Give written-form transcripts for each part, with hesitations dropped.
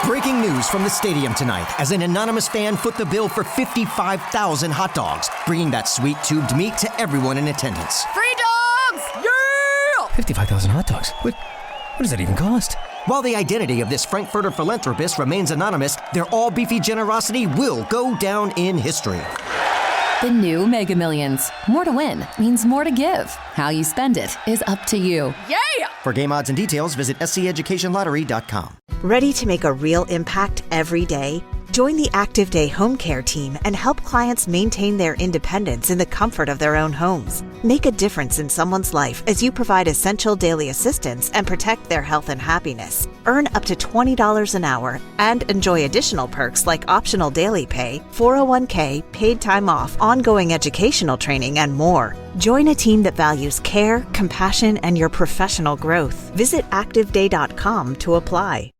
Breaking news from the stadium tonight as an anonymous fan foot the bill for 55,000 hot dogs, bringing that sweet tubed meat to everyone in attendance. Free dogs! Yeah! 55,000 hot dogs? What does that even cost? While the identity of this Frankfurter philanthropist remains anonymous, their all-beefy generosity will go down in history. The new Mega Millions. More to win means more to give. How you spend it is up to you. Yeah! For game odds and details, visit sceducationlottery.com. Ready to make a real impact every day? Join the Active Day Home Care team and help clients maintain their independence in the comfort of their own homes. Make a difference in someone's life as you provide essential daily assistance and protect their health and happiness. Earn up to $20 an hour and enjoy additional perks like optional daily pay, 401k, paid time off, ongoing educational training, and more. Join a team that values care, compassion, and your professional growth. Visit activeday.com to apply.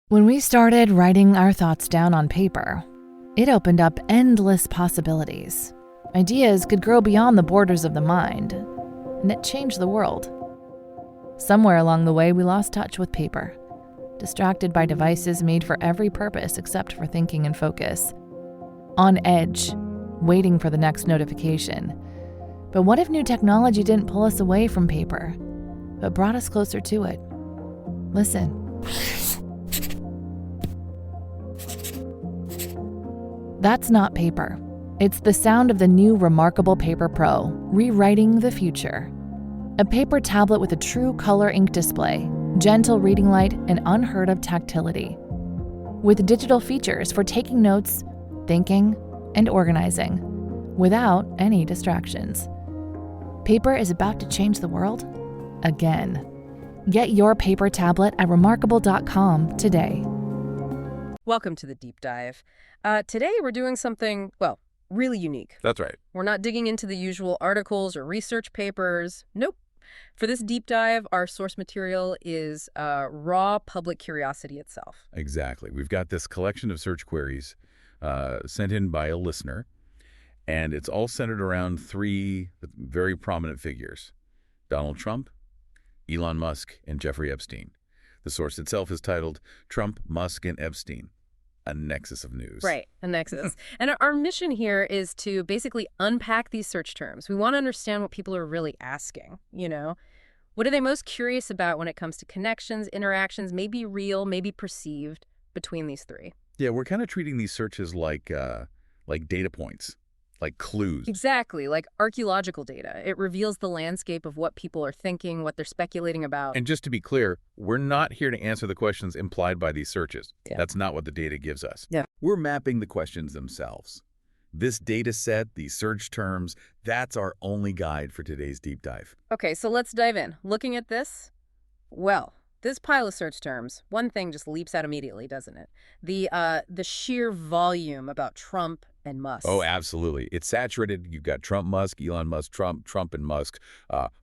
When we started writing our thoughts down on paper, it opened up endless possibilities. Ideas could grow beyond the borders of the mind, and it changed the world. Somewhere along the way, we lost touch with paper, distracted by devices made for every purpose except for thinking and focus. On edge, waiting for the next notification. But what if new technology didn't pull us away from paper, but brought us closer to it? Listen. That's not paper. It's the sound of the new Remarkable Paper Pro, rewriting the future. A paper tablet with a true color ink display, gentle reading light, and unheard of tactility. With digital features for taking notes, thinking, and organizing, without any distractions. Paper is about to change the world again. Get your paper tablet at remarkable.com today. Welcome to the Deep Dive. Today we're doing something, well, really unique. That's right. We're not digging into the usual articles or research papers. Nope. For this deep dive, our source material is raw public curiosity itself. Exactly. We've got this collection of search queries sent in by a listener, and it's all centered around three very prominent figures: Donald Trump, Elon Musk, and Jeffrey Epstein. The source itself is titled Trump, Musk, and Epstein, a nexus of news. Right, a nexus. And our mission here is to basically unpack these search terms. We want to understand what people are really asking, you know? What are they most curious about when it comes to connections, interactions, maybe real, maybe perceived, between these three? Yeah, we're kind of treating these searches like data points, like clues. Exactly, like archaeological data. It reveals the landscape of what people are thinking, what they're speculating about. And just to be clear, we're not here to answer the questions implied by these searches. Yeah. That's not what the data gives us. Yeah. We're mapping the questions themselves. This data set, these search terms, that's our only guide for today's deep dive. Okay, so let's dive in. Looking at this, well, this pile of search terms, one thing just leaps out immediately, doesn't it? The sheer volume about Trump and Musk. Oh, absolutely. It's saturated. You've got Trump, Musk, Elon Musk, Trump, Trump and Musk,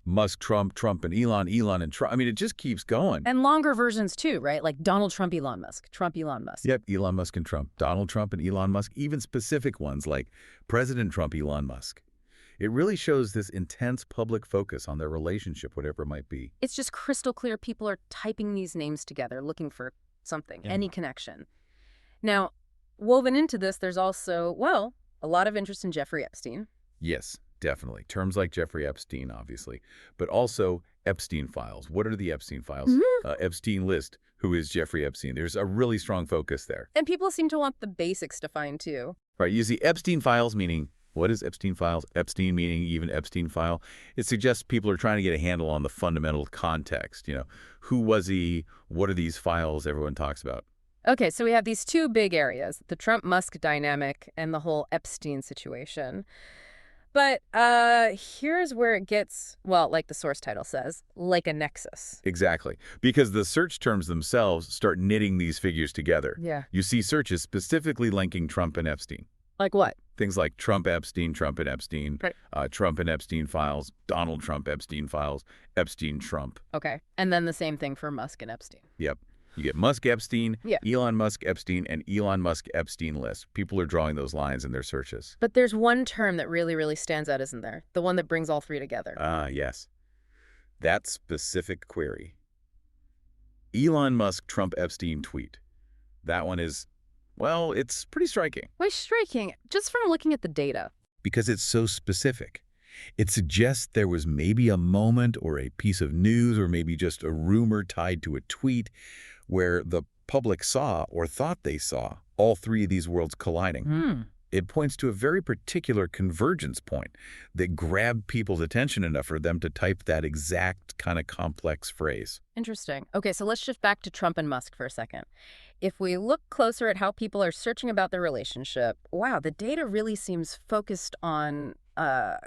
Musk, Trump, Trump and Elon, Elon and Trump. I mean, it just keeps going. And longer versions too, right? Like Donald Trump, Elon Musk, Trump, Elon Musk. Yep, Elon Musk and Trump, Donald Trump and Elon Musk, even specific ones like President Trump, Elon Musk. It really shows this intense public focus on their relationship, whatever it might be. It's just crystal clear people are typing these names together, looking for something, any connection. Now, woven into this, there's also, well, a lot of interest in Jeffrey Epstein. Yes, definitely. Terms like Jeffrey Epstein, obviously, but also Epstein files. What are the Epstein files? Epstein list. Who is Jeffrey Epstein? There's a really strong focus there. And people seem to want the basics defined too. Right. You see Epstein files meaning, what is Epstein files? Epstein meaning even Epstein file. It suggests people are trying to get a handle on the fundamental context. You know, who was he? What are these files everyone talks about? Okay, so we have these two big areas, the Trump-Musk dynamic and the whole Epstein situation. But here's where it gets, well, like the source title says, like a nexus. Exactly. Because the search terms themselves start knitting these figures together. Yeah. You see searches specifically linking Trump and Epstein. Like what? Things like Trump, Epstein, Trump and Epstein, Right. Trump and Epstein files, Donald Trump, Epstein files, Epstein, Trump. Okay, and then the same thing for Musk and Epstein. Yep. You get Musk, Epstein, Yeah. Elon Musk, Epstein, and Elon Musk, Epstein list. People are drawing those lines in their searches. But there's one term that really, really stands out, isn't there? The one that brings all three together. Yes. That specific query. Elon Musk, Trump, Epstein tweet. That one is, well, it's pretty striking. Why striking? Just from looking at the data. Because it's so specific. It suggests there was maybe a moment or a piece of news or maybe just a rumor tied to a tweet where the public saw or thought they saw all three of these worlds colliding. It points to a very particular convergence point that grabbed people's attention enough for them to type that exact kind of complex phrase. Interesting. Okay, so let's shift back to Trump and Musk for a second. If we look closer at how people are searching about their relationship, wow, the data really seems focused on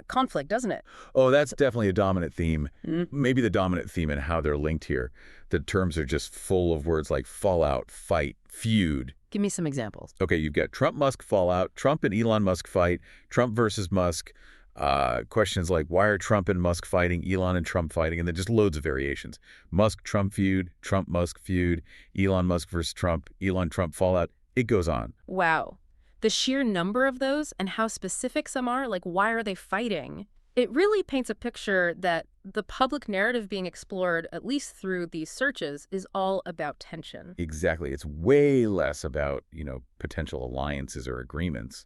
conflict, doesn't it? Oh, that's definitely a dominant theme. Maybe the dominant theme in how they're linked here. The terms are just full of words like fallout, fight, feud. Give me some examples. Okay, you've got Trump-Musk fallout, Trump and Elon Musk fight, Trump versus Musk, questions like why are Trump and Musk fighting, Elon and Trump fighting, and then just loads of variations. Musk-Trump feud, Trump-Musk feud, Elon Musk versus Trump, Elon-Trump fallout. It goes on. Wow. The sheer number of those and how specific some are, like why are they fighting? It really paints a picture that the public narrative being explored, at least through these searches, is all about tension. Exactly. It's way less about, potential alliances or agreements.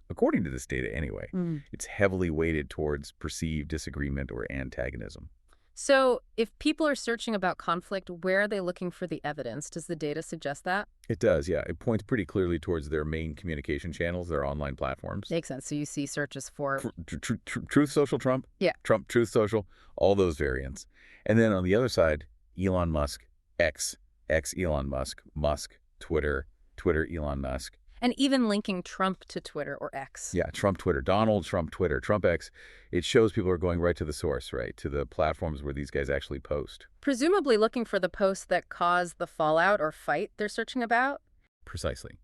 According to this data anyway, it's heavily weighted towards perceived disagreement or antagonism. So if people are searching about conflict, where are they looking for the evidence? Does the data suggest that? It does, yeah. It points pretty clearly towards their main communication channels, their online platforms. Makes sense. So you see searches for... Truth Social Trump? Yeah. Trump Truth Social, all those variants. And then on the other side, Elon Musk, X Elon Musk, Musk, Twitter Elon Musk. And even linking Trump to Twitter or X. Yeah, Trump Twitter, Donald Trump Twitter, Trump X. It shows people are going right to the source, right, to the platforms where these guys actually post. Presumably looking for the posts that cause the fallout or fight they're searching about? Precisely.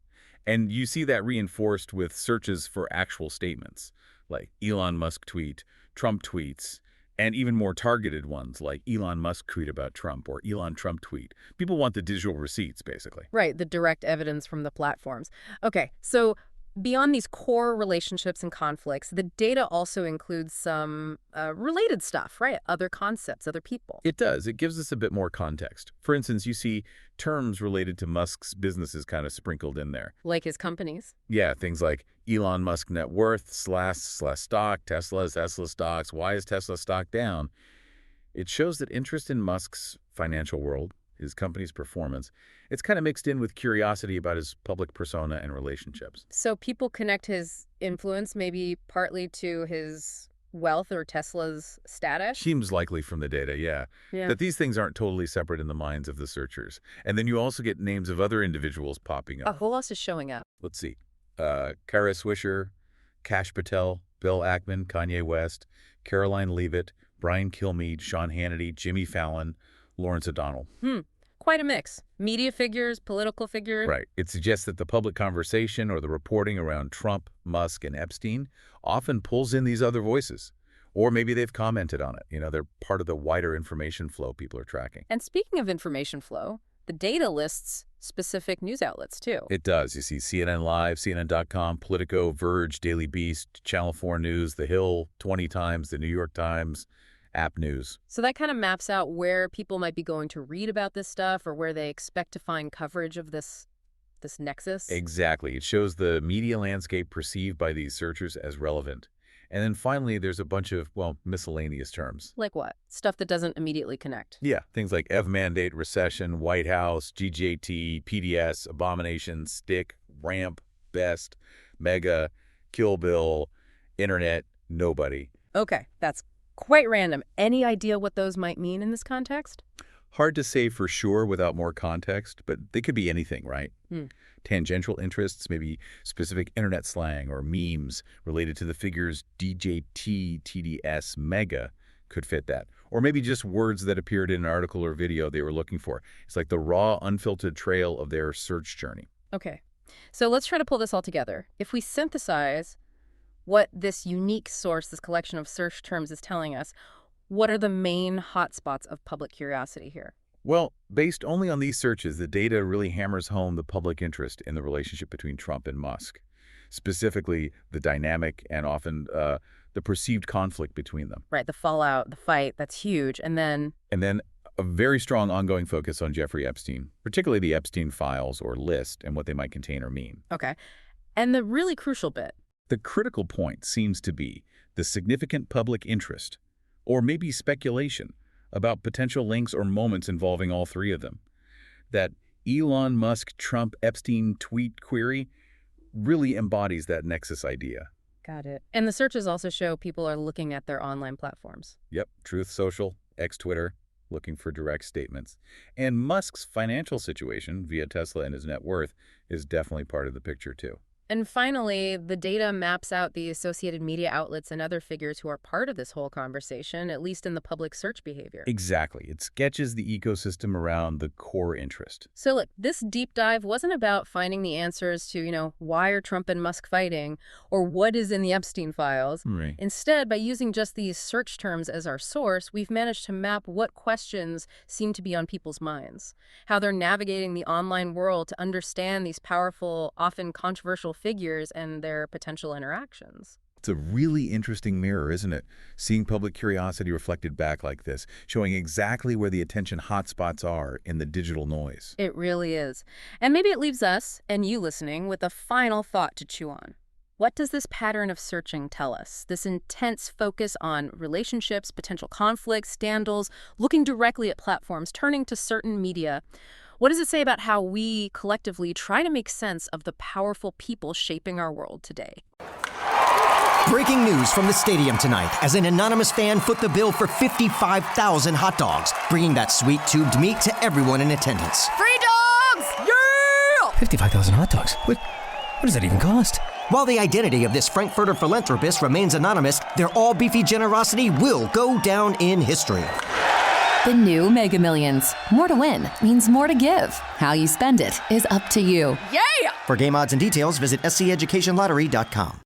And you see that reinforced with searches for actual statements, like Elon Musk tweet, Trump tweets, and even more targeted ones like Elon Musk tweet about Trump or Elon Trump tweet. People want the digital receipts, basically. Right, the direct evidence from the platforms. Okay, so beyond these core relationships and conflicts, the data also includes some related stuff, right? Other concepts, other people. It does. It gives us a bit more context. For instance, you see terms related to Musk's businesses kind of sprinkled in there. Like his companies. Yeah, things like Elon Musk net worth, slash stock, Tesla stocks, why is Tesla stock down? It shows that interest in Musk's financial world, his company's performance, it's kind of mixed in with curiosity about his public persona and relationships. So people connect his influence maybe partly to his wealth or Tesla's status? Seems likely from the data, yeah. That these things aren't totally separate in the minds of the searchers. And then you also get names of other individuals popping up. Who else is showing up? Let's see. Kara Swisher, Kash Patel, Bill Ackman, Kanye West, Caroline Leavitt, Brian Kilmeade, Sean Hannity, Jimmy Fallon, Lawrence O'Donnell. Quite a mix. Media figures, political figures. Right. It suggests that the public conversation or the reporting around Trump, Musk, and Epstein often pulls in these other voices. Or maybe they've commented on it. They're part of the wider information flow people are tracking. And speaking of information flow, the data lists specific news outlets, too. It does. You see CNN Live, CNN.com, Politico, Verge, Daily Beast, Channel 4 News, The Hill, 20 Times, The New York Times, App News. So that kind of maps out where people might be going to read about this stuff or where they expect to find coverage of this nexus? Exactly. It shows the media landscape perceived by these searchers as relevant. And then finally, there's a bunch of, miscellaneous terms. Like what? Stuff that doesn't immediately connect. Yeah, things like EV mandate, recession, White House, GJT, PDS, abomination, stick, ramp, best, mega, Kill Bill, internet, nobody. Okay, that's quite random. Any idea what those might mean in this context? Hard to say for sure without more context, but they could be anything, right? Tangential interests, maybe specific internet slang or memes related to the figures DJT, TDS, mega could fit that. Or maybe just words that appeared in an article or video they were looking for. It's like the raw, unfiltered trail of their search journey. Okay, so let's try to pull this all together. If we synthesize what this unique source, this collection of search terms is telling us, what are the main hotspots of public curiosity here? Well, based only on these searches, the data really hammers home the public interest in the relationship between Trump and Musk, specifically the dynamic and often the perceived conflict between them. Right, the fallout, the fight, that's huge. And then a very strong ongoing focus on Jeffrey Epstein, particularly the Epstein files or list and what they might contain or mean. Okay. And the really crucial bit. The critical point seems to be the significant public interest, or maybe speculation, about potential links or moments involving all three of them. That Elon Musk Trump Epstein tweet query really embodies that Nexus idea. Got it. And the searches also show people are looking at their online platforms. Yep, Truth Social, X-Twitter, looking for direct statements. And Musk's financial situation via Tesla and his net worth is definitely part of the picture too. And finally, the data maps out the associated media outlets and other figures who are part of this whole conversation, at least in the public search behavior. Exactly. It sketches the ecosystem around the core interest. So look, this deep dive wasn't about finding the answers to, why are Trump and Musk fighting or what is in the Epstein files. Right. Instead, by using just these search terms as our source, we've managed to map what questions seem to be on people's minds, how they're navigating the online world to understand these powerful, often controversial figures and their potential interactions. It's a really interesting mirror, isn't it? Seeing public curiosity reflected back like this, showing exactly where the attention hotspots are in the digital noise. It really is. And maybe it leaves us, and you listening, with a final thought to chew on. What does this pattern of searching tell us? This intense focus on relationships, potential conflicts, scandals, looking directly at platforms, turning to certain media. What does it say about how we collectively try to make sense of the powerful people shaping our world today? Breaking news from the stadium tonight as an anonymous fan foot the bill for 55,000 hot dogs, bringing that sweet tubed meat to everyone in attendance. Free dogs! Yeah! 55,000 hot dogs? What does that even cost? While the identity of this Frankfurter philanthropist remains anonymous, their all-beefy generosity will go down in history. The new Mega Millions. More to win means more to give. How you spend it is up to you. For game odds and details, visit SCEducationLottery.com.